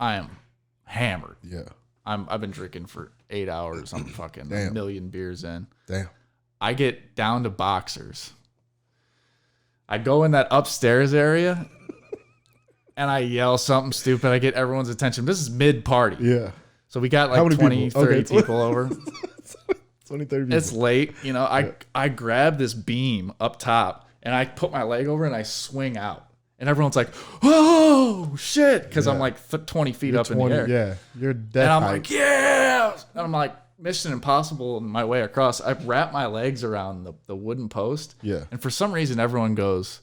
I am hammered. Yeah. I've been drinking for 8 hours. I'm fucking a million beers in. Damn. I get down to boxers. I go in that upstairs area and I yell something stupid. I get everyone's attention. This is mid-party. Yeah. So we got like 20, people? 30 Okay. people over. 20, 30 people. It's late. You know, I grab this beam up top and I put my leg over and I swing out. And everyone's like, oh, shit. Because I'm like 20 feet up in the air. Yeah. You're dead. And I'm like, yeah. And I'm like, Mission Impossible in my way across. I wrap my legs around the wooden post. Yeah. And for some reason, everyone goes,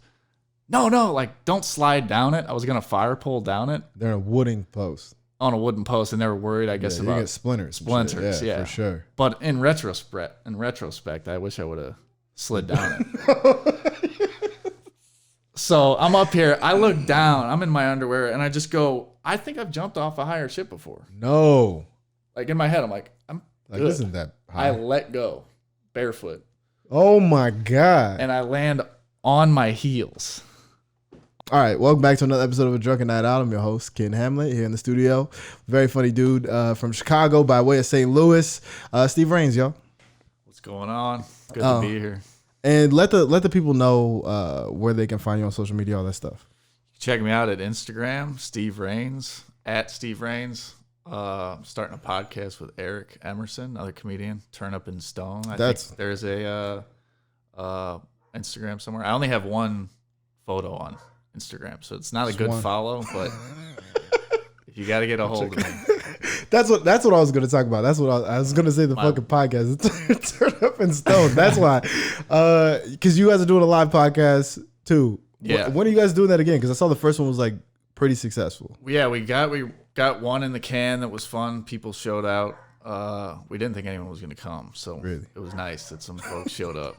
no, like, don't slide down it. I was going to fire pole down it. They're a wooden post. On a wooden post, and they were worried, I guess, you about get splinters. Splinters, yeah. For sure. But in retrospect, I wish I would have slid down it. So I'm up here. I look down. I'm in my underwear, and I just go, I think I've jumped off a higher ship before. No. Like, in my head, I'm like, I'm Like, good. isn't that high? I let go, barefoot. Oh, my God. And I land on my heels. All right, welcome back to another episode of A Drunken Night Out. I'm your host, Ken Hamlet, here in the studio. Very funny dude from Chicago by way of St. Louis. Steve Rains, y'all. What's going on? Good to be here. And let the people know where they can find you on social media, all that stuff. Check me out at Instagram, Steve Rains, at Steve Rains. Starting a podcast with Eric Emerson, another comedian, Turn Up in Stone. I think there's a Instagram somewhere. I only have one photo on Instagram, so it's not a good follow, but if you got to get a hold of me. That's what I was going to talk about. That's what I was going to say. The fucking podcast, Turn Up in Stone. That's why, because you guys are doing a live podcast too. Yeah. When are you guys doing that again? Because I saw the first one was like pretty successful. Yeah, we got one in the can that was fun. People showed out. We didn't think anyone was going to come, so really? It was nice that some folks showed up.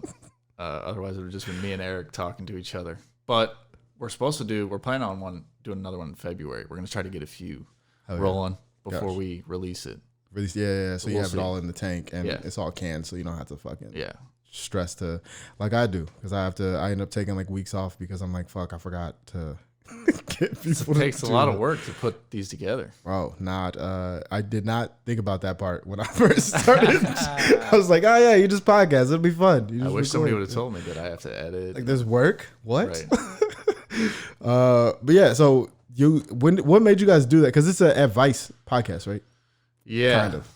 Otherwise, it would have just been me and Eric talking to each other. But we're planning on doing another one in February. We're going to try to get a few rolling before we release it. Yeah. So you have it all in the tank, and it's all canned, so you don't have to fucking stress to like I do, because I end up taking like weeks off because I'm like, fuck, I forgot to get people. It takes a lot of work to put these together. Bro, I did not think about that part when I first started. I was like, oh yeah, you just podcast, it'll be fun. I wish somebody would have told me that I have to edit. Like, there's work? What? Right. But yeah, so what made you guys do that? Because it's an advice podcast, right? Yeah. Kind of.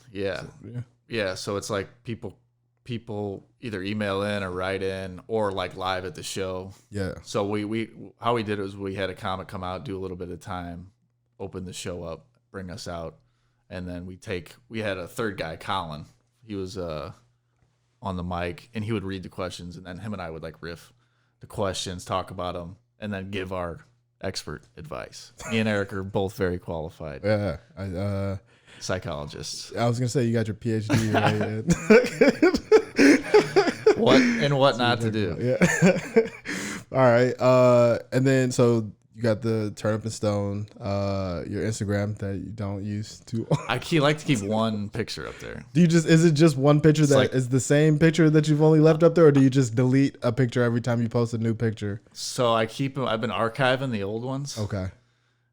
Yeah. So it's like people either email in or write in or like live at the show. Yeah. So we how we did it was we had a comic come out, do a little bit of time, open the show up, bring us out, and then we had a third guy, Colin. He was on the mic, and he would read the questions, and then him and I would like riff the questions, talk about them, and then give our expert advice. Me and Eric are both very qualified. Yeah. Psychologists. I was gonna say you got your PhD, right? What not to do. Yeah. All right. And then so you got the Turn Up in Stone, your Instagram that you don't use too. I like to keep one picture up there. Is it just one picture that is the same picture that you've only left up there, or do you just delete a picture every time you post a new picture? So I've been archiving the old ones. Okay.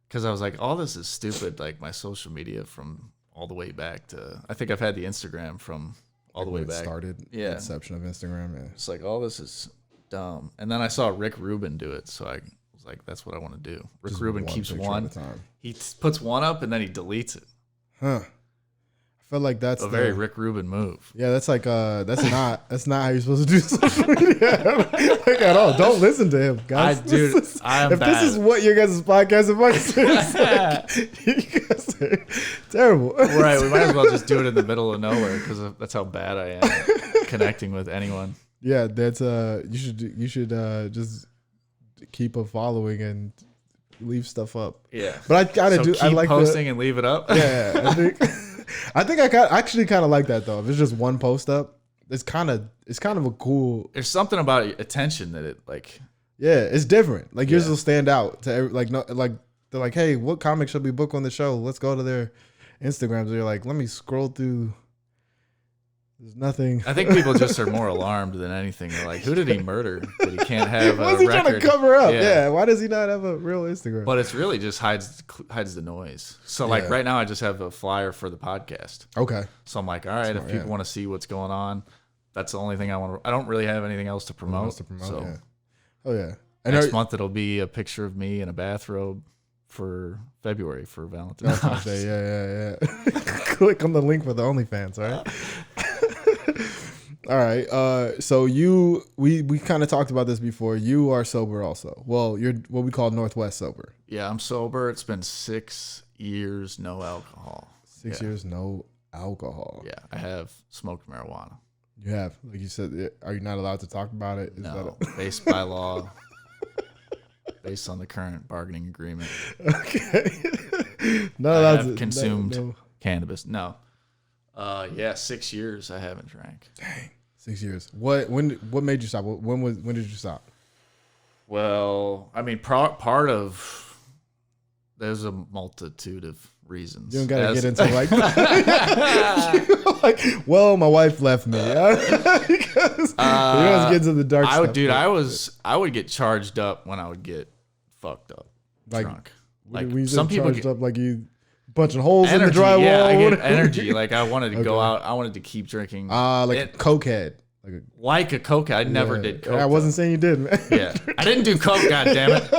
Because I was like, all this is stupid. Like my social media from all the way back to, I think I've had the Instagram from all the way back. Started. Yeah. Inception of Instagram. Yeah. It's like, all this is dumb. And then I saw Rick Rubin do it. So I was like, that's what I want to do. Rick Rubin keeps one. He puts one up and then he deletes it. Huh. I feel like that's a very Rick Rubin move. Yeah, that's like that's not how you're supposed to do social media like at all. Don't listen to him, guys. I'm if bad. This is what your guys' podcast advice is, like, you guys are terrible. Right, we might as well just do it in the middle of nowhere because that's how bad I am connecting with anyone. Yeah, that's you should just keep a following and leave stuff up. Yeah, but I gotta do. Keep I like posting and leave it up. Yeah, I think I actually kind of like that though. If it's just one post up, it's kind of a cool. There's something about attention that it like. Yeah, it's different. Like yours will stand out to like they're like, hey, what comic should we book on the show? Let's go to their Instagrams. So you're like, let me scroll through There's nothing. I think people just are more alarmed than anything. They're like, who did he murder? That he can't have a Why is he record? trying to cover up? Yeah. Why does he not have a real Instagram? But it's really just hides the noise. So like right now, I just have a flyer for the podcast. Okay. So I'm like, all right, if people want to see what's going on, that's the only thing I want to. I don't really have anything else to promote. So, oh yeah. And next month it'll be a picture of me in a bathrobe for February for Valentine's Day. Yeah. Click on the link for the OnlyFans, right? All right. So we kind of talked about this before. You are sober also. Well, you're what we call Northwest sober. Yeah, I'm sober. It's been 6 years, no alcohol. 6 years, no alcohol. Yeah, I have smoked marijuana. You have, like you said, are you not allowed to talk about it? No, based by law. Based on the current bargaining agreement. Okay. I have consumed cannabis. No. 6 years I haven't drank. Dang. 6 years. What made you stop? When did you stop? Well, I mean, part of there's a multitude of reasons. You don't gotta get into like, well, my wife left me. Because you don't get into the dark stuff. Dude, I would get charged up when I would get fucked up, drunk. Like some people get up like you punching holes in the drywall. Yeah, I get energy. Like I wanted to go out. I wanted to keep drinking. Like a cokehead. Like a cokehead. I never did coke. I wasn't saying you did, man. Yeah, I didn't do coke. God damn it.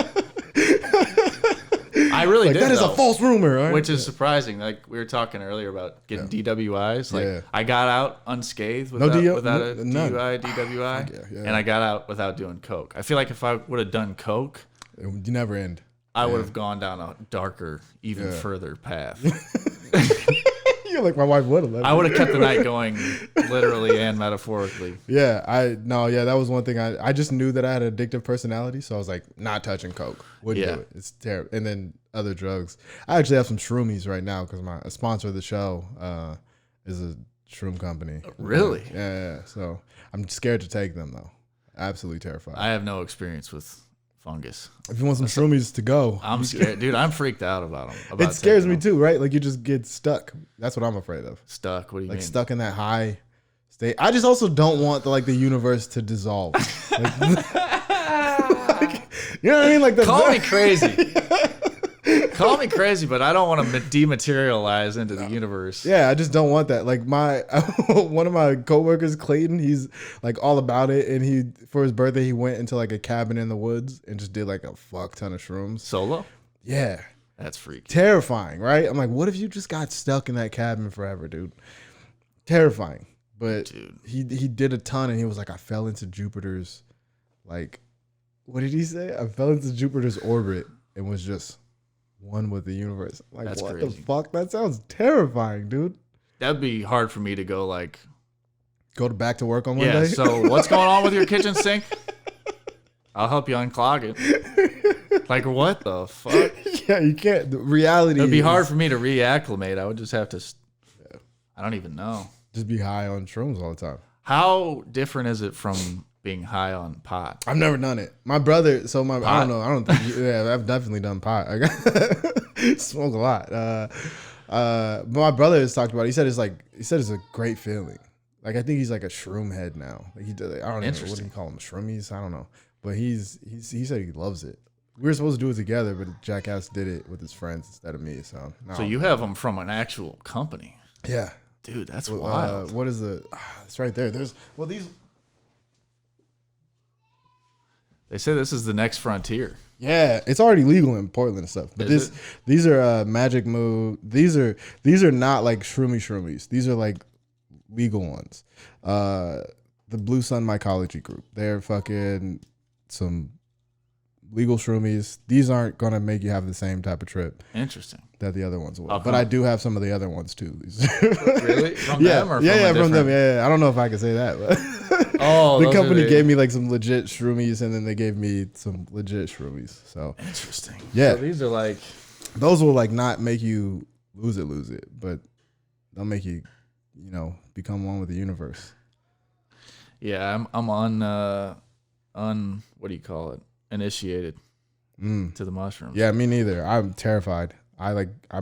I really did. That is a false rumor, right? Which is surprising. Like we were talking earlier about getting DWIs. Like I got out unscathed without a DUI, DWI, and I got out without doing coke. I feel like if I would have done coke, you never end. I would have gone down a darker, even further path. You're like, my wife would have. I would have kept the night going, literally and metaphorically. Yeah, that was one thing. I just knew that I had an addictive personality, so I was like, not touching coke. Wouldn't do it. It's terrible. And then other drugs. I actually have some shroomies right now because a sponsor of the show is a shroom company. Really? Yeah. So I'm scared to take them though. Absolutely terrified. I have no experience with fungus. If you want some shroomies to go, I'm scared, dude. I'm freaked out about them. It scares me too, right? Like you just get stuck. That's what I'm afraid of. Stuck? What do you mean? Like stuck in that high state. I just also don't want the universe to dissolve. You know what I mean? Like call me crazy. Call me crazy, but I don't want to dematerialize into the universe. Yeah, I just don't want that. Like one of my coworkers, Clayton, he's like all about it, and for his birthday he went into like a cabin in the woods and just did like a fuck ton of shrooms. Solo? Yeah. That's freaky. Terrifying, right? I'm like, what if you just got stuck in that cabin forever, dude? Terrifying. But dude, he did a ton, and he was like, I fell into Jupiter's, like, what did he say? I fell into Jupiter's orbit and was just one with the universe. Like, that's what crazy. The fuck? That sounds terrifying, dude. That'd be hard for me to go back to work on one day. So what's going on with your kitchen sink? I'll help you unclog it. Like, what the fuck? Yeah, you can't. The reality it'd be hard for me to reacclimate. I would just have to, I don't even know. Just be high on shrooms all the time. How different is it from being high on pot? I've never done it. My brother, I don't know. I don't think, I've definitely done pot. I smoke a lot. But my brother has talked about it. He said it's a great feeling. Like, I think he's like a shroom head now. Like I don't know. What do you call them? Shroomies? I don't know. But he said he loves it. We were supposed to do it together, but Jackass did it with his friends instead of me. So you have them from an actual company. Yeah. Dude, that's wild. What is it's right there. These. They say this is the next frontier. Yeah, it's already legal in Portland and stuff. But these are Magic Move. These are not like shroomies. These are like legal ones. The Blue Sun Mycology Group. They're fucking some legal shroomies. These aren't gonna make you have the same type of trip. Interesting. That the other ones will. But I do have some of the other ones too. Really? From them or from them. Yeah. I don't know if I can say that, but the company gave me like some legit shroomies, and then they gave me some legit shroomies. So interesting. Yeah. So these are those will like not make you lose it, but they'll make you, become one with the universe. Yeah, I'm on what do you call it? Initiated to the mushrooms. Yeah, me neither. I'm terrified.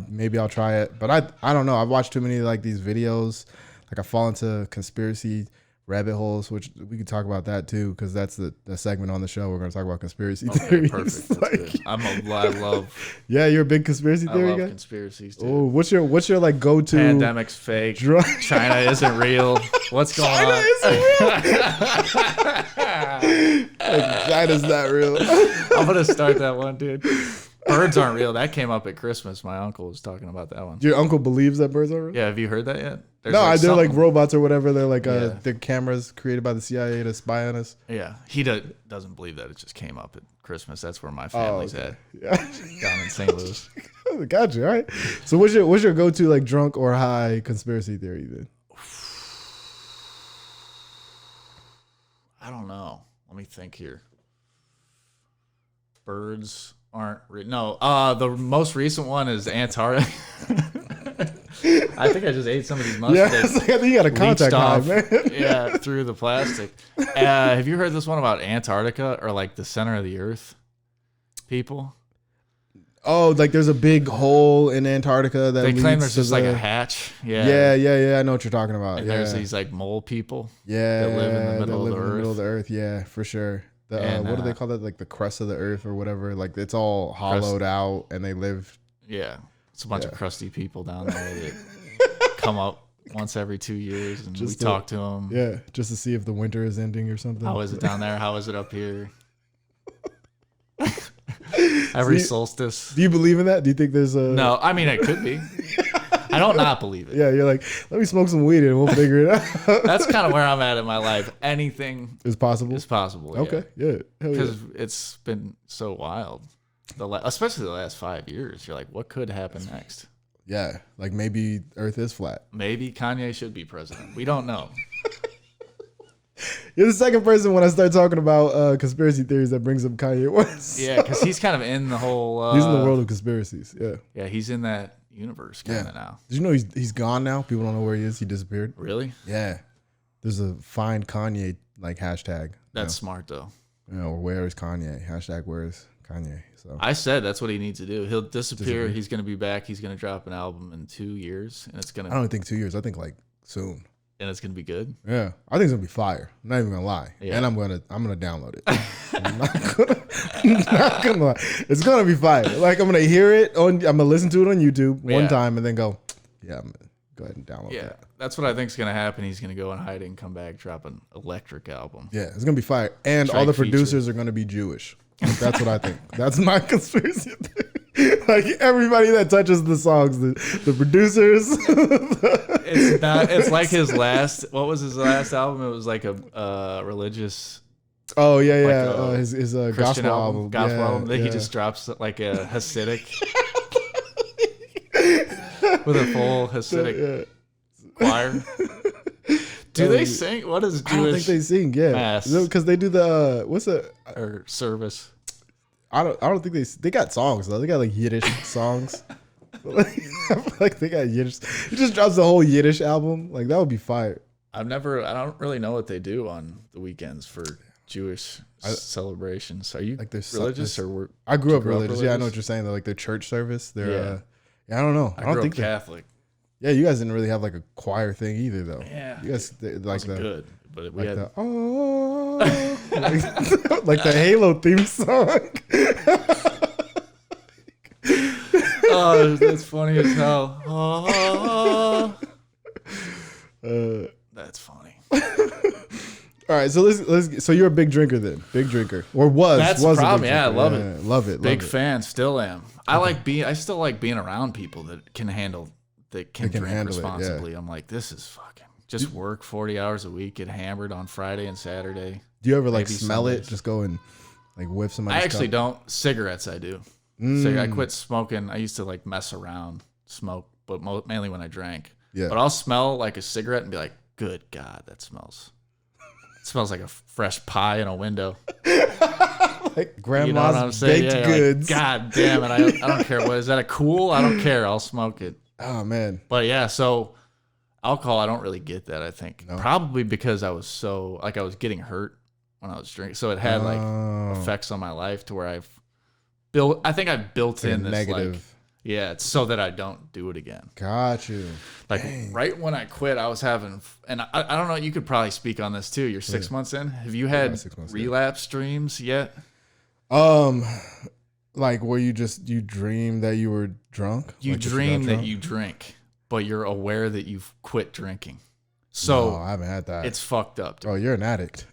Maybe I'll try it, but I don't know. I've watched too many like these videos. like I fall into conspiracy rabbit holes, which we could talk about that too, because that's the segment on the show. We're going to talk about conspiracy theories. Perfect. That's good. I love. Yeah, you're a big conspiracy theory guy. Conspiracies too. Oh, what's your like go to? Pandemic's fake. China isn't real. What's going on? China isn't real. Like, China's not real. I'm gonna start that one, dude. Birds aren't real. That came up at Christmas. My uncle was talking about that one. Your uncle believes that birds are real? Yeah, have you heard that yet? There's they're like robots or whatever. They're like they're cameras created by the CIA to spy on us. Yeah, he doesn't believe that. It just came up at Christmas. That's where my family's at. Yeah. Down in St. Louis. Gotcha. All right. So what's your go to like drunk or high conspiracy theory then? I don't know. Let me think here. Birds aren't real. No, the most recent one is Antarctica. I think I just ate some of these mushrooms. Yeah, like, I think you got a contact high, man. Yeah, through the plastic. Have you heard this one about Antarctica or like the center of the Earth? People. Oh, like there's a big hole in Antarctica that they claim there's just like a hatch. Yeah. Yeah. I know what you're talking about. And there's these like mole people. Yeah, that live in the middle of the Earth. Middle of the Earth. Yeah, for sure. What do they call that? Like the crust of the Earth or whatever. Like it's all hollowed out, and they live. Yeah, it's a bunch of crusty people down there that come up once every 2 years, and we talk to them. Yeah, just to see if the winter is ending or something. How is it down there? How is it up here? Every solstice. Do you believe in that? Do you think there's a? No, I mean it could be. I don't not believe it. Yeah, you're like, let me smoke some weed and we'll figure it out. That's kind of where I'm at in my life. Anything is possible. Is possible. Okay, yeah. Because it's been so wild, especially the last 5 years. You're like, what could happen next? Yeah, like maybe Earth is flat. Maybe Kanye should be president. We don't know. You're the second person when I start talking about conspiracy theories that brings up Kanye West. Yeah, because he's kind of in the whole. He's in the world of conspiracies. Yeah. Yeah, he's in that universe kind of now. Did you know he's gone now? People don't know where he is. He disappeared. Really? Yeah. There's a find Kanye like hashtag. That's smart though. Or where is Kanye? Hashtag where is Kanye? So I said that's what he needs to do. He'll disappear. He's going to be back. He's going to drop an album in 2 years, and it's going to. I don't think 2 years. I think like soon. And it's gonna be good. Yeah, I think it's gonna be fire. I'm not even gonna lie. Yeah. And I'm gonna download it. I'm not gonna lie. It's gonna be fire. Like I'm gonna hear it on. I'm gonna listen to it on YouTube one time and then go. Yeah, I'm gonna go ahead and download that. That's what I think is gonna happen. He's gonna go in hiding, come back, drop an electric album. Yeah, it's gonna be fire. And all the producers are gonna be Jewish. Like, that's what I think. That's my conspiracy theory. Like everybody that touches the songs, the producers. It's not. It's like his last. What was his last album? It was like a religious. Oh yeah, like his gospel album. Gospel album. That he just drops like a Hasidic with a full Hasidic choir. Do they sing? What is Jewish? I don't think they sing. Yeah, mass because they do the what's it or service. I don't think they got songs though. They got like Yiddish songs. Like they got Yiddish. He just drops the whole Yiddish album. Like that would be fire. I don't really know what they do on the weekends for Jewish celebrations. Are you like religious or I grew up religious. Yeah, I know what you're saying. They're like their church service. They're I don't know. I don't think Catholic. Yeah, you guys didn't really have like a choir thing either though. Yeah. You guys like the good, but we like had like the Halo theme song. Oh, that's funny as hell. That's funny. All right, so let's. So you're a big drinker then, big drinker, or was? That's the problem. Yeah, I love it. Love it. Big fan, still am. I still like being around people that can drink responsibly. I'm like, this is fucking just work 40 hours a week, get hammered on Friday and Saturday. Do you ever like smell it? Just go and like whiff somebody's I actually cup? Don't. Cigarettes, I do. I quit smoking. I used to like mess around, smoke, but mainly when I drank. Yeah. But I'll smell like a cigarette and be like, good God, that smells. It smells like a fresh pie in a window. Like grandma's baked goods. Like, God damn it. I don't care. What is that, a Cool? I don't care. I'll smoke it. Oh, man. But yeah, so alcohol, I don't really get that, I think. No. Probably because I was I was getting hurt when I was drinking. So it had like effects on my life to where I think I built in this negative. Yeah, it's so that I don't do it again. Got you. Like right when I quit, I was having, and I don't know, you could probably speak on this too. You're 6 months in. Have you had relapse dreams yet? Like where you dream that you were drunk? You like dream that you drink, but you're aware that you've quit drinking. So no, I haven't had that. It's fucked up. Oh, you're an addict.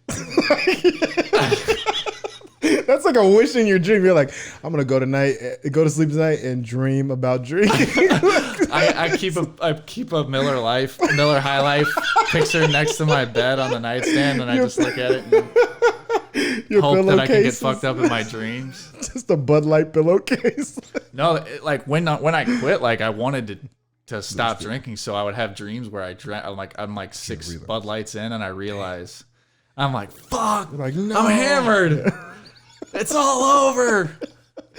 That's like a wish in your dream. You're like, I'm gonna go to sleep tonight and dream about drinking. I keep a Miller High Life picture next to my bed on the nightstand, and I just look at it and hope that I can get fucked up in my dreams. Just a Bud Light pillowcase. No, like when I quit, like I wanted to stop drinking, so I would have dreams where I drank. I'm like 6 Bud Lights in, and I realize I'm like, fuck, like, no. I'm hammered. It's all over.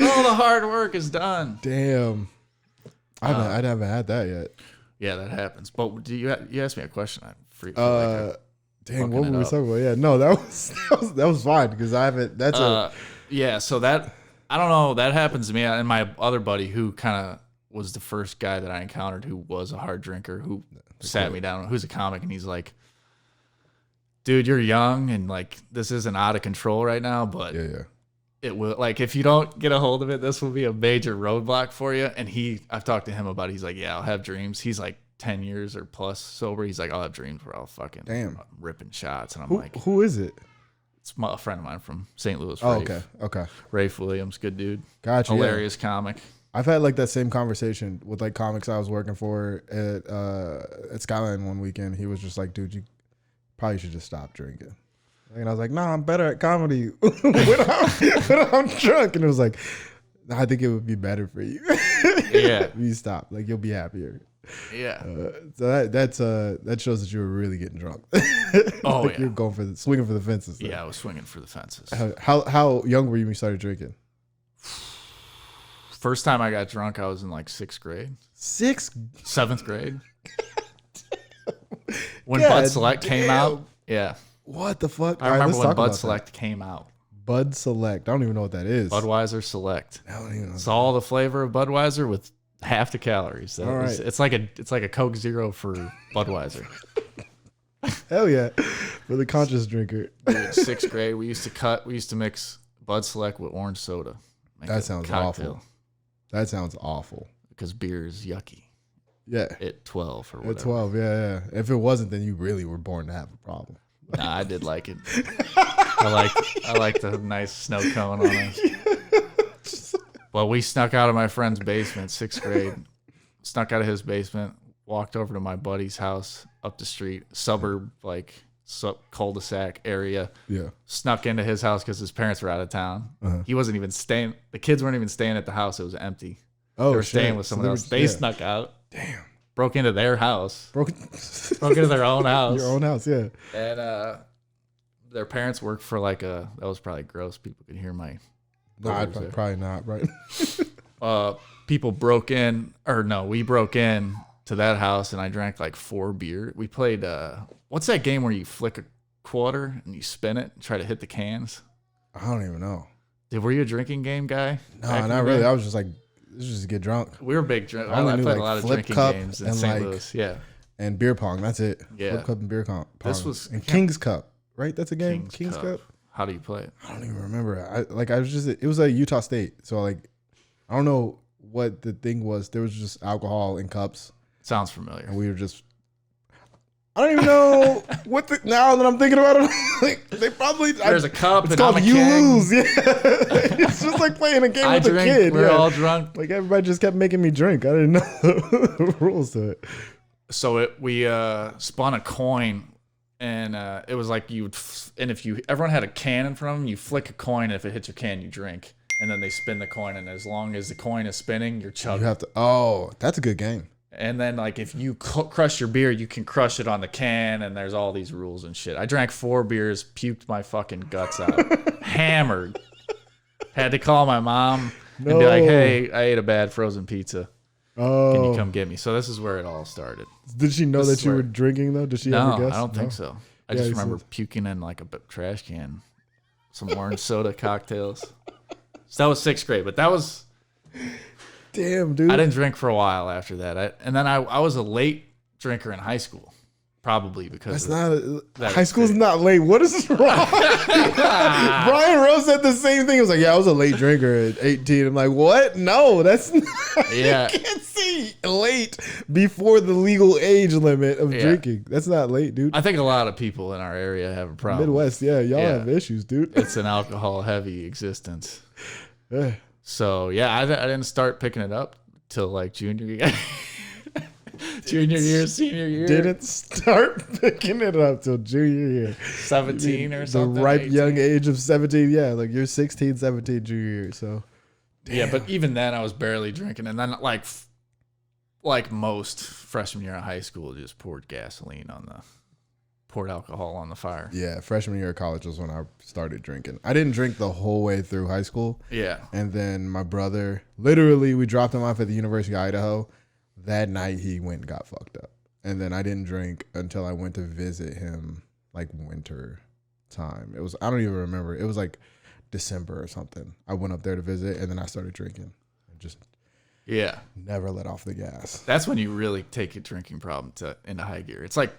All the hard work is done. Damn. I haven't had that yet. Yeah, that happens. But you asked me a question. I'm free. Dang, what were we talking about? Yeah, no, that was fine because I haven't. Yeah. So that I don't know. That happens to me and my other buddy who kind of was the first guy that I encountered who was a hard drinker who sat me down. Who's a comic and he's like, dude, you're young and like this isn't out of control right now, but it will, like, if you don't get a hold of it, this will be a major roadblock for you. And I've talked to him about it. He's like, yeah, I'll have dreams. He's like 10 years or plus sober. He's like, I'll have dreams where I'll fucking ripping shots. And I'm like, who is it? It's a friend of mine from St. Louis. Oh, okay. Rafe Williams, good dude. Gotcha. Hilarious comic. I've had like that same conversation with like comics I was working for at Skyline one weekend. He was just like, dude, you probably should just stop drinking. And I was like, nah, I'm better at comedy when I'm drunk. And it was like, I think it would be better for you. Yeah. If you stop. Like, you'll be happier. Yeah. So that shows that you were really getting drunk. Oh, like you're going swinging for the fences. Yeah, I was swinging for the fences. How young were you when you started drinking? First time I got drunk, I was in like 6th grade. 7th grade. When Bud Select came out. Yeah. What the fuck? I remember when Bud Select came out. Bud Select. I don't even know what that is. Budweiser Select. I don't even know. It's all the flavor of Budweiser with half the calories. So it's like a Coke Zero for Budweiser. Hell yeah. For the conscious drinker. Dude, 6th grade, we used to mix Bud Select with orange soda. That sounds awful. That sounds awful. Because beer is yucky. Yeah. At 12 or whatever. At 12, yeah. If it wasn't, then you really were born to have a problem. Nah, I did like it. I like the nice snow cone on us. Well, we snuck out of my friend's basement, 6th grade. Snuck out of his basement, walked over to my buddy's house up the street, suburb, like cul-de-sac area. Yeah. Snuck into his house because his parents were out of town. He wasn't even staying. The kids weren't even staying at the house. It was empty. Oh, they were staying with someone else. They snuck out. Damn. Broke into their house. Broke into their own house. Your own house, yeah. And their parents worked for like that was probably gross. People could hear my. Nah, probably not, right? People broke in, we broke in to that house and I drank like 4 beer. We played, what's that game where you flick a quarter and you spin it and try to hit the cans? I don't even know. Were you a drinking game guy? No, not really. I was just like, just to get drunk. We were big drink. I played a lot of drinking games in St. Louis. Yeah. And beer pong. That's it. Yeah. Flip cup and beer pong. And King's Cup, right? That's a game. King's Cup. How do you play it? I don't even remember. It was at Utah State. So like, I don't know what the thing was. There was just alcohol in cups. Sounds familiar. And we were just. I don't even know now that I'm thinking about it. Like, they probably there's a cup. It's and called I'm a You king. Lose. Yeah, it's just like playing a game with a kid. We're all drunk. Like everybody just kept making me drink. I didn't know the rules to it. So we spun a coin, and it was like everyone had a can in front of them. You flick a coin, and if it hits your can, you drink. And then they spin the coin, and as long as the coin is spinning, you're chugging. You have to. Oh, that's a good game. And then, like, if you crush your beer, you can crush it on the can, and there's all these rules and shit. I drank 4 beers, puked my fucking guts out, hammered. Had to call my mom and be like, hey, I ate a bad frozen pizza. Oh. Can you come get me? So this is where it all started. Did she know that you were drinking, though? Did she ever guess? I don't think so. I just remember puking in, like, a trash can. Some orange soda cocktails. So that was 6th grade, but that was... Damn, dude. I didn't drink for a while after that. And then I was a late drinker in high school, probably because high school's not late. What is wrong? Brian Rose said the same thing. He was like, yeah, I was a late drinker at 18. I'm like, what? No, that's not. Yeah. You can't see late before the legal age limit of drinking. That's not late, dude. I think a lot of people in our area have a problem. Midwest, y'all have issues, dude. It's an alcohol-heavy existence. Yeah. So, yeah, I didn't start picking it up till like junior year. Junior year, senior year. Didn't start picking it up till junior year. 17 or something. The ripe 18. young age of 17. Yeah, like you're 16, 17 junior year. So, damn. Yeah, but even then I was barely drinking. And then like most freshman year of high school, just poured alcohol on the fire. Yeah, freshman year of college was when I started drinking. I didn't drink the whole way through high school. Yeah. And then my brother, literally, we dropped him off at the University of Idaho. That night, he went and got fucked up. And then I didn't drink until I went to visit him, like winter time. It was, I don't even remember. It was like December or something. I went up there to visit, and then I started drinking. Just never let off the gas. That's when you really take a drinking problem into high gear. It's like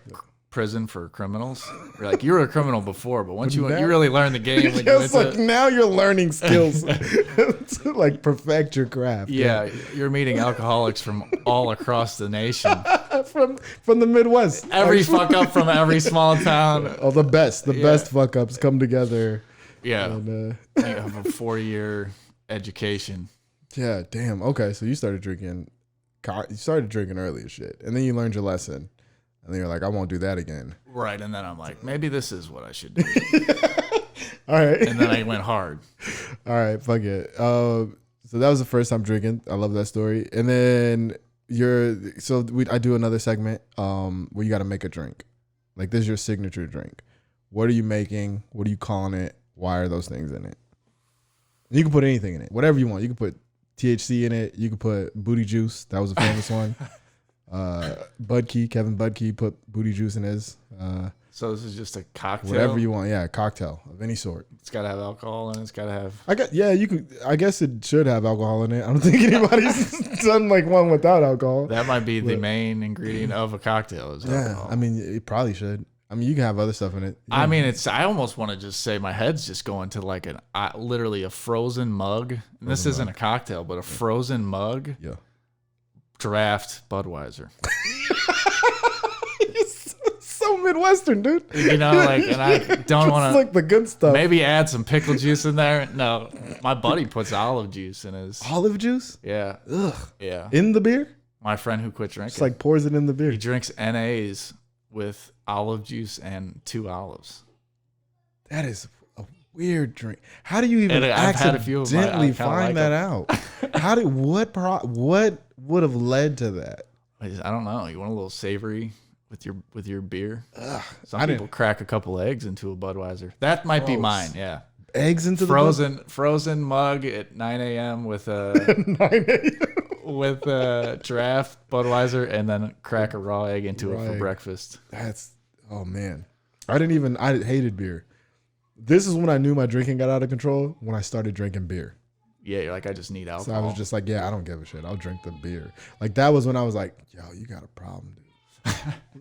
prison for criminals. You're like, you were a criminal before, but once you really learn the game. When it's like now you're learning skills to like perfect your craft. Yeah, you're meeting alcoholics from all across the nation. from the Midwest. Every fuck up from every small town. Oh, the best fuck ups come together. Yeah, and, you have a 4-year education. Yeah, damn. Okay, so you started drinking. You started drinking early as shit, and then you learned your lesson. And then you're like, I won't do that again. Right. And then I'm like, maybe this is what I should do. All right. And then I went hard. All right. Fuck it. So that was the first time drinking. I love that story. And then I do another segment where you got to make a drink. Like, this is your signature drink. What are you making? What are you calling it? Why are those things in it? You can put anything in it. Whatever you want. You can put THC in it. You can put booty juice. That was a famous one. Kevin Budkey put booty juice in his. So this is just a cocktail. Whatever you want, yeah, a cocktail of any sort. It's got to have alcohol and it's got to have. I guess it should have alcohol in it. I don't think anybody's done like one without alcohol. That might be the main ingredient of a cocktail. Is alcohol. I mean, it probably should. I mean, you can have other stuff in it. I mean, I almost want to just say my head's just going to like literally a frozen mug. And this isn't a cocktail, but a frozen mug. Yeah. Draft Budweiser. So Midwestern, dude. You know, like, and I don't want to like the good stuff. Maybe add some pickle juice in there. No, my buddy puts olive juice in his. Olive juice? Yeah. Ugh. Yeah. In the beer? My friend who quit drinking. Just like pours it in the beer. He drinks NAs with olive juice and 2 olives. That is a weird drink. How do you even accidentally find that out? What would have led to that? I don't know. You want a little savory with your beer? Ugh, Some people crack a couple eggs into a Budweiser. That might be mine. Yeah. Eggs into frozen mug at 9 a.m. with a 9 a.m. with a draft Budweiser, and then crack a raw egg into it for breakfast. Oh man, I hated beer. This is when I knew my drinking got out of control, when I started drinking bear. Yeah, you're like, I just need alcohol. So I was just like, yeah, I don't give a shit. I'll drink the beer. Like, that was when I was like, yo, you got a problem, dude.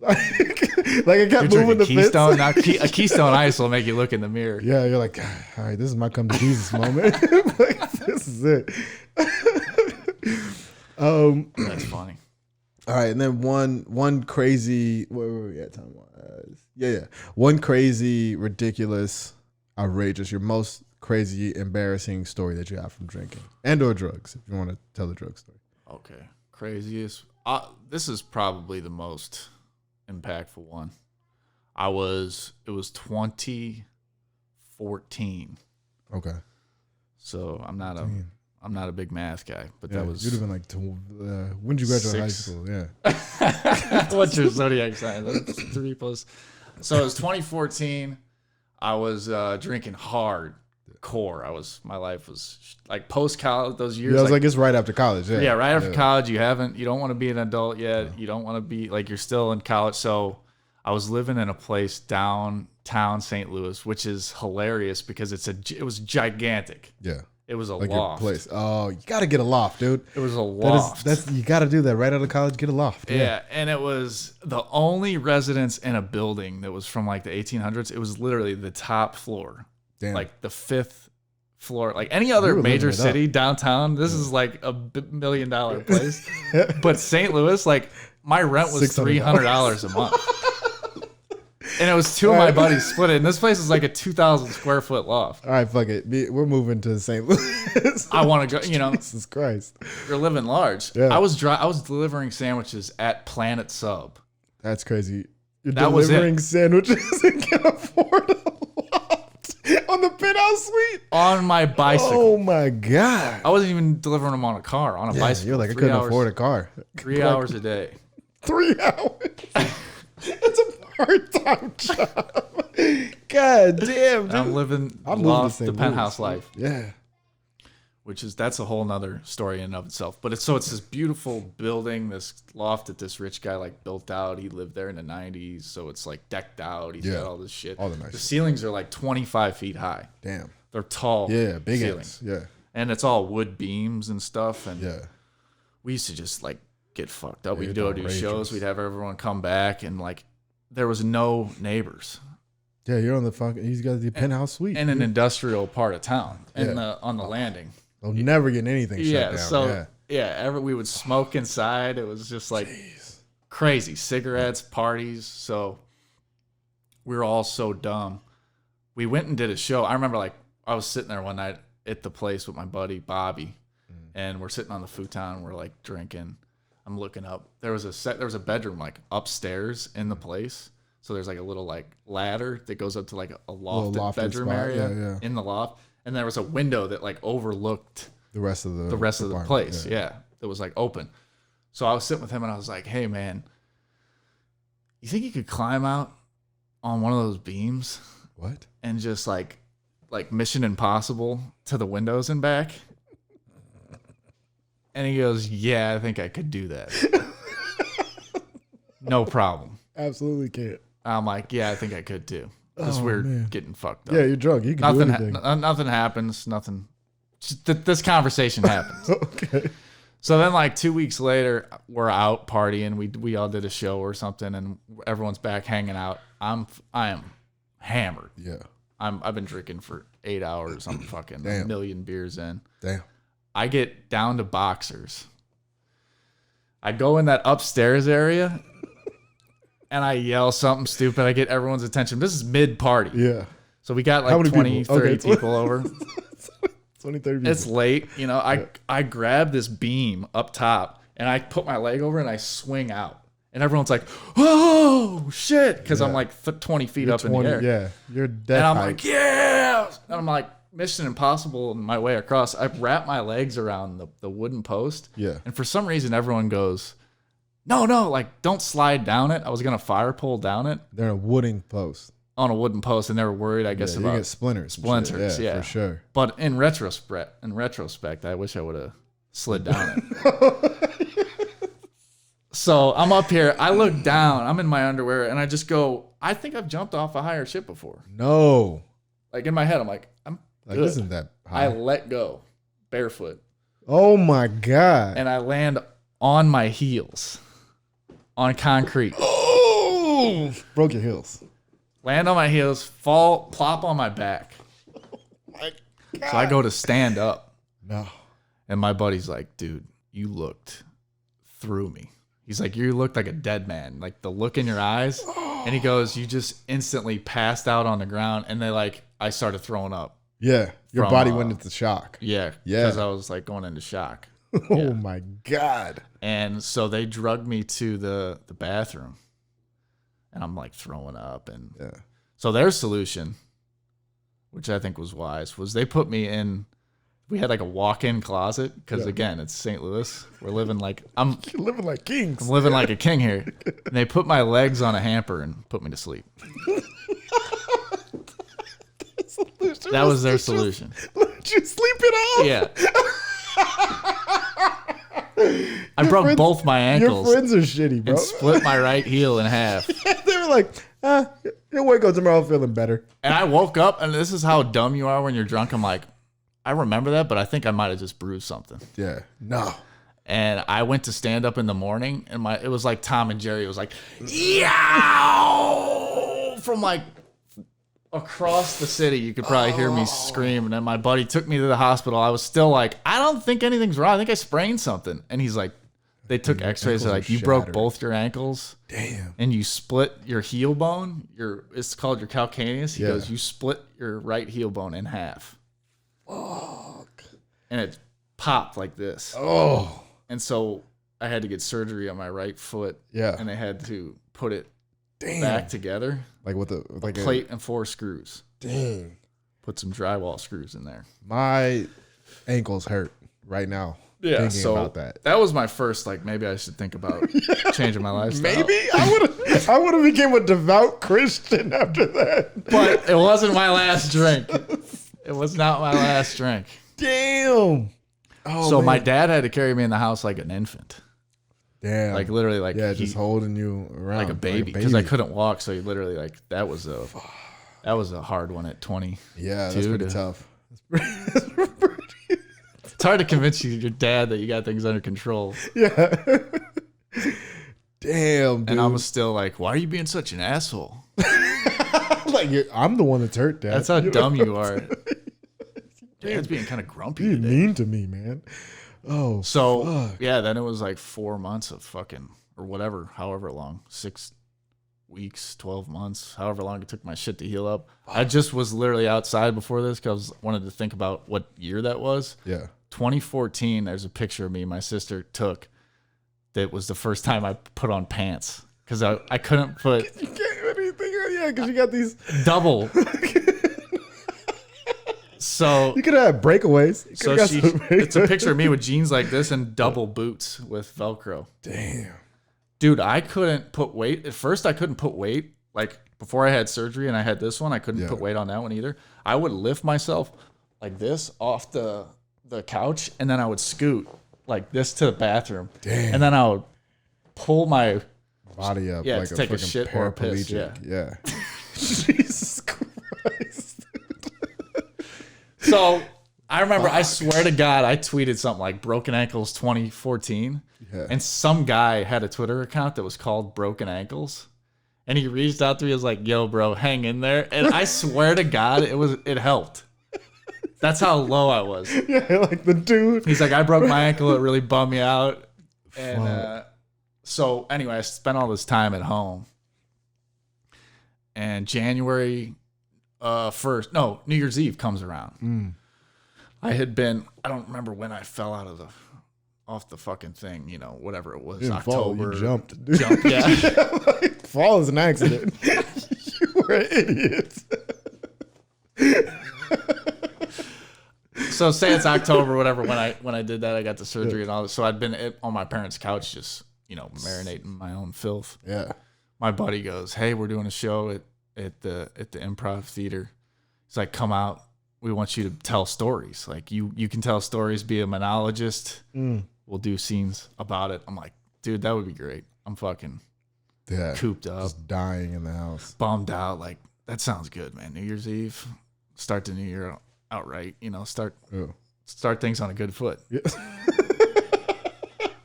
Like, I kept moving the Keystone, fence. A Keystone Ice will make you look in the mirror. Yeah, you're like, all right, this is my come to Jesus moment. Like, this is it. That's funny. All right, and then one crazy, where were we at time? One crazy, ridiculous, outrageous, your most crazy, embarrassing story that you have from drinking and or drugs, if you want to tell the drug story. Okay, craziest. This is probably the most impactful one. It was 2014. Okay. So I'm not a big math guy, but that was. You'd have been like, when did you graduate high school? Yeah. What's your zodiac sign? That's 3 plus. So it was 2014. I was drinking hardcore. My life was like post college. Those years. Yeah, I was like, it's right after college. Yeah. Yeah, right after college. You don't want to be an adult yet. Yeah. You don't want to be like, you're still in college. So I was living in a place downtown St. Louis, which is hilarious because it was gigantic. Yeah. It was a Like loft. your place. Oh, you got to get a loft, dude. It was a loft. That's you got to do that right out of college. Get a loft. Yeah, and it was the only residence in a building that was from like the 1800s. It was literally the top floor, Damn. like the 5th floor. Like any other major city downtown, this is like a $1 million place. But St. Louis, like my rent was $300 a month. And it was two of my buddies split it. And this place is like a 2,000 square foot loft. All right, fuck it. We're moving to St. Louis. I want to go, you know. Jesus Christ. You're living large. Yeah. I was delivering sandwiches at Planet Sub. That's crazy. You're That was delivering sandwiches and can afford a loft on the penthouse suite? On my bicycle. Oh, my God. I wasn't even delivering them on a car, on a bicycle. You're like, I couldn't afford a car. 3 hours a day. 3 hours? It's a part-time job. God damn, dude. I'm living I'm loft, moving the penthouse life. Yeah. That's a whole nother story in and of itself. But it's this beautiful building, this loft that this rich guy like built out. He lived there in the 90s, so it's like decked out. He's got all this shit. All the nice The ceilings are like 25 feet high. Damn. They're tall. Yeah, big ceilings. ass. Yeah. And it's all wood beams and stuff. And Yeah. we used to just like get fucked up. Yeah, We'd do shows. We'd have everyone come back, and like there was no neighbors. Yeah, you're on the fucking. He's got the penthouse suite In an industrial part of town, Yeah. on the landing. They'll never get anything shut down. So we would smoke inside. It was just like crazy. Cigarettes, parties. So we were all so dumb. We went and did a show. I remember like I was sitting there one night at the place with my buddy Bobby, and we're sitting on the futon. And we're like drinking. I'm looking up. There was a bedroom like upstairs in the place. So there's like a little like ladder that goes up to like a lofted bedroom spot. area in the loft. And there was a window that like overlooked the rest of the place. Yeah. That was like open. So I was sitting with him and I was like, hey man, you think you could climb out on one of those beams? What? And just like Mission Impossible to the windows and back? And he goes, yeah, I think I could do that. No problem. Absolutely can't. I'm like, yeah, I think I could too. Because we're getting fucked up. Yeah, you're drunk. You can do anything. Nothing happens. Nothing. Just this conversation happens. Okay. So then, like 2 weeks later, we're out partying. We all did a show or something, and everyone's back hanging out. I am hammered. Yeah. I've been drinking for 8 hours. I'm fucking a million beers in. Damn. I get down to boxers. I go in that upstairs area. And I yell something stupid. I get everyone's attention. This is mid-party. Yeah. So we got like 20, 30 people over. 20, 30 people. It's late. You know, I grab this beam up top, and I put my leg over, and I swing out. And everyone's like, oh, shit. Because I'm like 20 feet up in the air. Yeah. You're dead. And I'm like, yeah. And I'm like, Mission Impossible my way across. I wrap my legs around the wooden post. Yeah. And for some reason, everyone goes, no, like don't slide down it. I was gonna fire pull down it. They're in a wooden post. On a wooden post, and they were worried, I guess, about you get splinters. Yeah, for sure. But in retrospect, I wish I would have slid down it. So I'm up here. I look down. I'm in my underwear, and I just go, I think I've jumped off a higher ship before. No. Like in my head, I'm like, I'm good. This isn't that high. I let go, barefoot. Oh my God. And I land on my heels. On concrete. Oh! Broke your heels. Land on my heels, fall, plop on my back. Oh my God. So I go to stand up. No. And my buddy's like, dude, you looked through me. He's like, you looked like a dead man. Like the look in your eyes. And he goes, you just instantly passed out on the ground. And I started throwing up. Yeah. Your body went into shock. Yeah. Yeah. Because I was like going into shock. Oh my God. And so they drugged me to the bathroom. And I'm like throwing up. And so their solution, which I think was wise, was they put me in. We had like a walk-in closet because again, it's St. Louis. We're living like You're living like kings. I'm living like a king here. And they put my legs on a hamper and put me to sleep. That was their solution. Let you sleep it off. Yeah. I broke both my ankles. Your friends are shitty, bro. And split my right heel in half. They were like, you'll wake up tomorrow feeling better. And I woke up, and this is how dumb you are when you're drunk. I'm like, I remember that, but I think I might have just bruised something. Yeah. No. And I went to stand up in the morning, and it was like Tom and Jerry. It was like, yow! From like across the city, you could probably hear me scream. And then my buddy took me to the hospital. I was still like, I don't think anything's wrong. I think I sprained something. And he's like, they took x-rays. They're like, you broke both your ankles. Damn. And you split your heel bone. It's called your calcaneus. He goes, you split your right heel bone in half. Fuck. And it popped like this. Oh. And so I had to get surgery on my right foot. Yeah. And they had to put it back together. Like with a plate and 4 screws. Dang. Put some drywall screws in there. My ankles hurt right now. Yeah, thinking about that. That was my first, like, maybe I should think about changing my lifestyle. Maybe I would have became a devout Christian after that. But it wasn't my last drink. It was not my last drink. Damn. Oh, so man. my dad had to carry me in the house like an infant. Damn. Like literally, like just holding you around like a baby because I couldn't walk. So he literally like that was a hard one at 20. Yeah, that's pretty tough. It's hard to convince your dad that you got things under control. Yeah. Damn, dude. And I was still like, why are you being such an asshole? Like I'm the one that's hurt, Dad. That's how dumb you are. Dad's being kind of grumpy You're today. mean to me, man. Oh, so fuck. yeah, then it was like 4 months of fucking or whatever, however long, 6 weeks, 12 months, however long it took my shit to heal up. I just was literally outside before this because I wanted to think about what year that was. Yeah. 2014. There's a picture of me my sister took. That was the first time I put on pants because I couldn't put. You can't anything. Yeah, because you got these double. So you could have breakaways. It's a picture of me with jeans like this and double boots with Velcro. Damn. Dude, I couldn't put weight. At first, I couldn't put weight. Like, before I had surgery and I had this one, I couldn't put weight on that one either. I would lift myself like this off the couch, and then I would scoot like this to the bathroom. Damn. And then I would pull my body up like to take a shit or a piss. Yeah. Jesus Christ. So I remember, I swear to God, I tweeted something like Broken Ankles 2014. Yeah. And some guy had a Twitter account that was called Broken Ankles. And he reached out to me and was like, yo, bro, hang in there. And I swear to God, it helped. That's how low I was. Yeah, like the dude. He's like, I broke my ankle. It really bummed me out. And so anyway, I spent all this time at home. And January 1st, no, New Year's Eve comes around. I don't remember when I fell off the fucking thing, whatever it was, October. You jumped, dude. Yeah. Like, fall is an accident. You were an idiot. So say it's October, whatever. When I did that, I got the surgery and all this. So I'd been on my parents' couch, just marinating my own filth. Yeah. My buddy goes, "Hey, we're doing a show at the Improv Theater." He's like, "Come out. We want you to tell stories. Like you can tell stories. Be a monologist. We'll do scenes about it." I'm like, "Dude, that would be great. I'm fucking cooped up, just dying in the house, bummed out. Like that sounds good, man. New Year's Eve, start the new year outright. Start things on a good foot,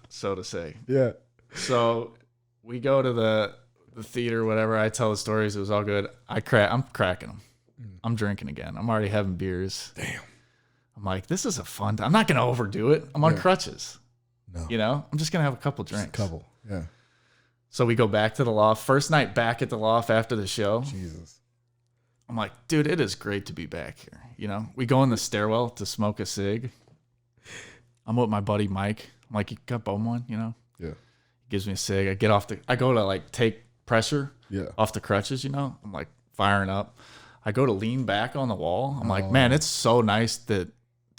so to say." Yeah. So we go to the theater, whatever. I tell the stories. It was all good. I'm cracking them. I'm drinking again. I'm already having beers. Damn. I'm like, this is a fun time. I'm not going to overdo it. I'm on crutches. No. I'm just going to have a couple drinks. Just a couple. Yeah. So we go back to the loft. First night back at the loft after the show. Jesus. I'm like, dude, it is great to be back here. We go in the stairwell to smoke a cig. I'm with my buddy Mike. I'm like, you got bum one, Yeah. He gives me a cig. I go to like take pressure off the crutches, I'm like firing up. I go to lean back on the wall. I'm like, man, it's so nice to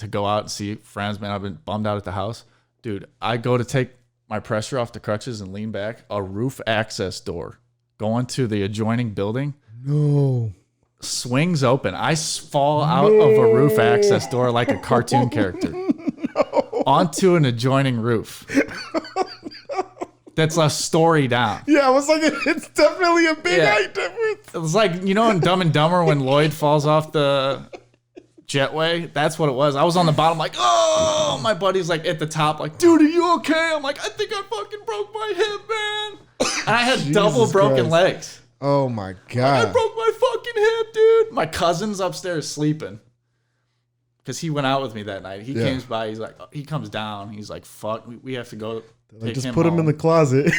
go out and see friends, man. I've been bummed out at the house. Dude, I go to take my pressure off the crutches and lean back. A roof access door going to the adjoining building. No. Swings open. I fall out of a roof access door like a cartoon character. Onto an adjoining roof. That's a story down. Yeah, I was like, it's definitely a big height difference. It was like, in Dumb and Dumber when Lloyd falls off the jetway. That's what it was. I was on the bottom like, oh, my buddy's like at the top like, dude, are you okay? I'm like, I think I fucking broke my hip, man. And I had double broken legs. Oh my God. Like, I broke my fucking hip, dude. My cousin's upstairs sleeping. Because he went out with me that night. He comes by. He's like, he comes down. He's like, fuck, we have to go take just him put home. him in the closet.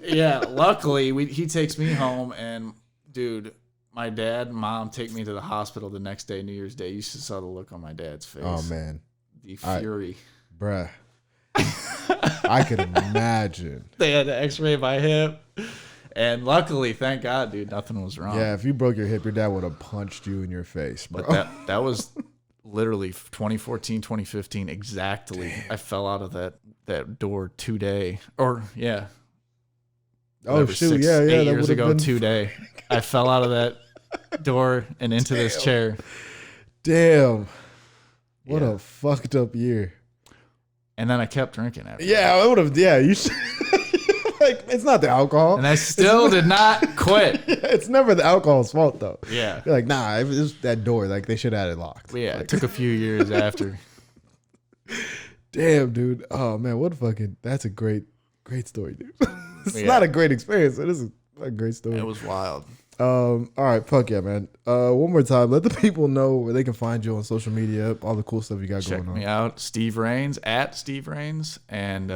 Yeah, luckily, he takes me home. And, dude, my dad and mom take me to the hospital the next day, New Year's Day. You should saw the look on my dad's face. Oh, man. The fury. Bruh. I could imagine. They had to x-ray my hip. And luckily, thank God, dude, nothing was wrong. Yeah, if you broke your hip, your dad would have punched you in your face, bro. But that was literally 2014, 2015 exactly. Damn. I fell out of that door today. Or, yeah. Oh, shoot. 8 years ago today. I fell out of that door and into this chair. Damn. What a fucked up year. And then I kept drinking after. Yeah, I would have. Yeah, you should. Like, it's not the alcohol. And I still did not quit. It's never the alcohol's fault, though. Yeah. You're like, nah, it was that door. Like, they should have had it locked. Yeah, like, it took a few years after. Damn, dude. Oh, man, that's a great story, dude. It's not a great experience. It is a great story. It was wild. All right, fuck yeah, man. One more time, let the people know where they can find you on social media, all the cool stuff you got going on. Check me out, Steve Rains, at Steve Rains, and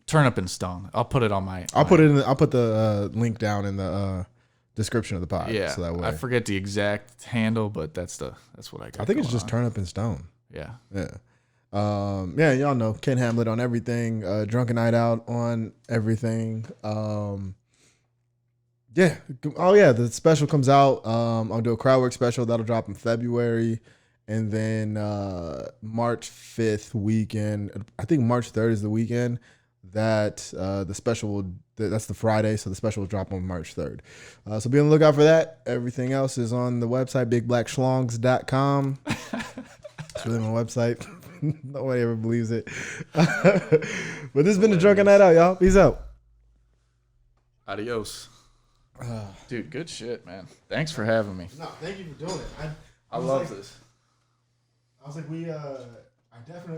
Turn Up and Stone. I'll put it on my. I'll put the link down in the description of the pod. Yeah, so that way. I forget the exact handle, but that's what I got. I think it's just Turn Up and Stone. Yeah. Yeah, y'all know Ken Hamlet on everything. Drunken Night Out on everything. Yeah. Oh yeah, the special comes out. I'll do a crowd work special that'll drop in February, and then March 5th weekend. I think March 3rd is the weekend that the special that's the Friday, so the special will drop on March 3rd. So be on the lookout for that. Everything else is on the website bigblackschlongs.com. It's really my website. Nobody ever believes it. But this has been the Drunken Night Out, y'all. Peace out. Adios. Dude, good shit, man. Thanks for having me. No, thank you for doing it. I love this. I was like, I definitely.